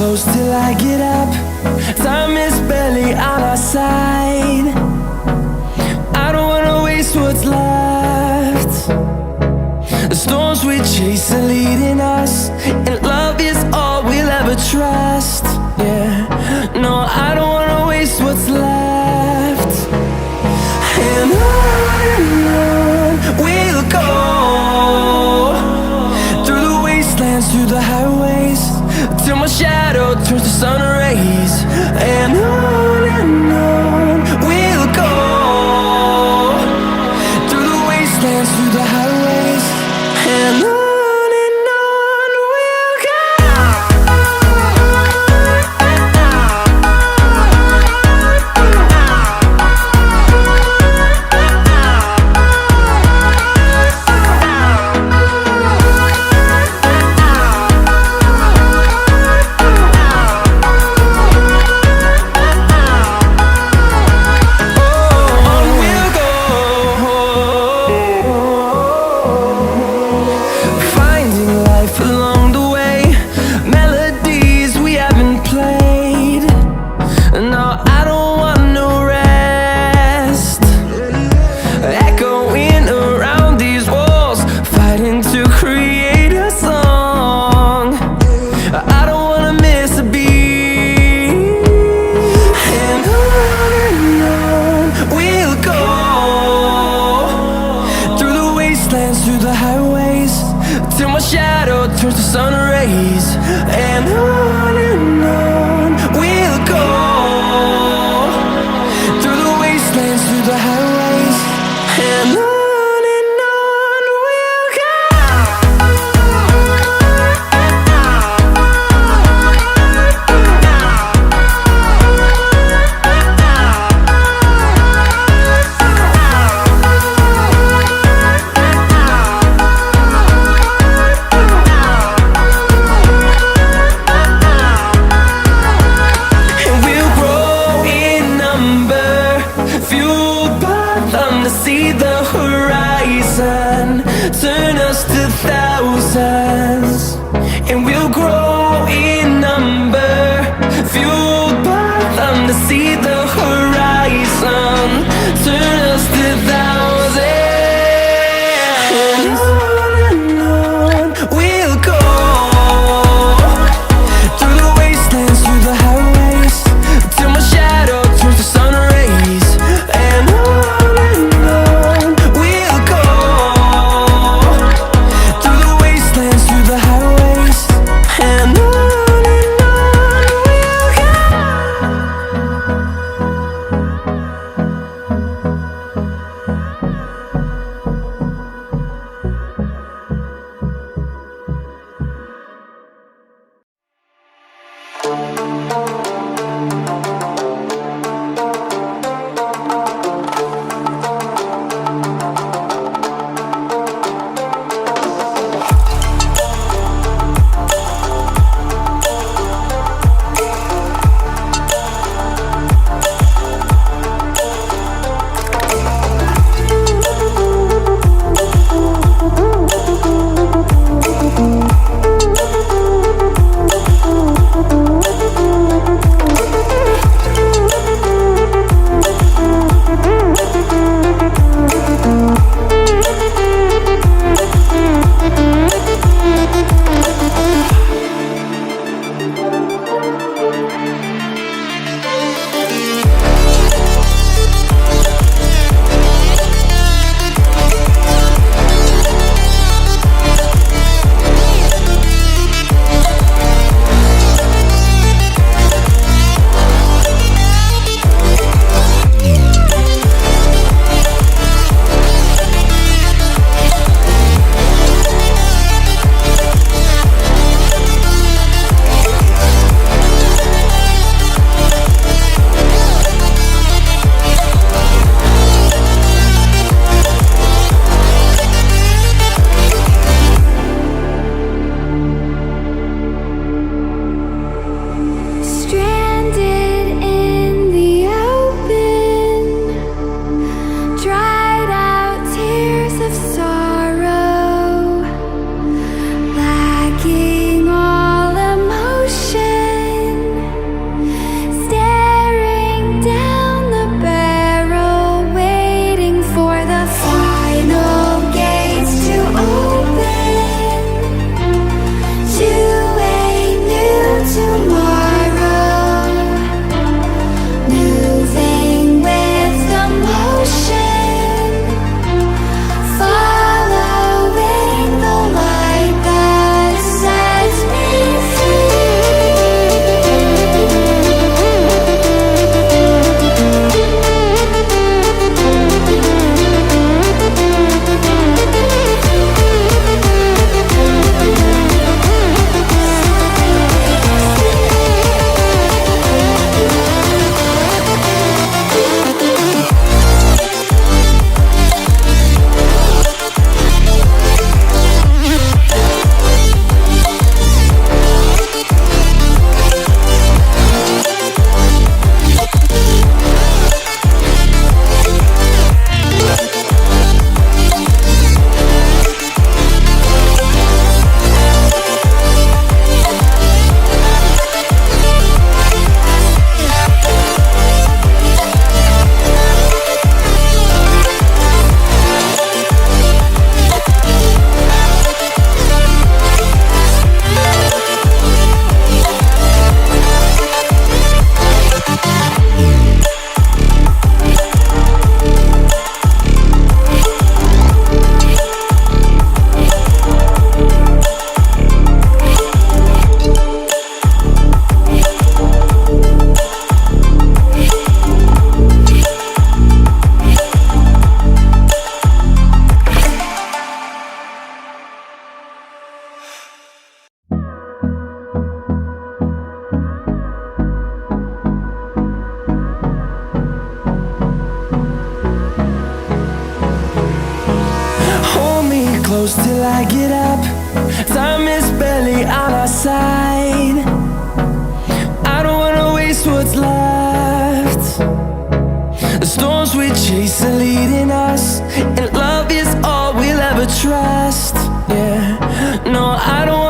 close till I get up. Time is barely on our side. I don't wanna waste what's left. The storms we chase are leading us, and love is all we'll ever trust. Yeah, no, I don't wanna waste what's left. And on we'll go, through the wastelands, through the highways, till my shadow turns to sun rays. And on we'll go, through the wastelands, through the highways, and on we'll go. Through the highways, till my shadow turns to sun rays. And on we'll go, through the wastelands, through the highways, and on we'll go. See the horizon turn us to thousands, and we'll grow in number, fueled by them to see the horizon turn us to thousands. And on we'll go, through the wastelands, through the highways, till my shadow turns to sun rays. And gotta get up. Time is barely on our side. I don't wanna waste what's left. The storms we chase are leading us, and love is all we'll ever trust. Yeah, no, I don't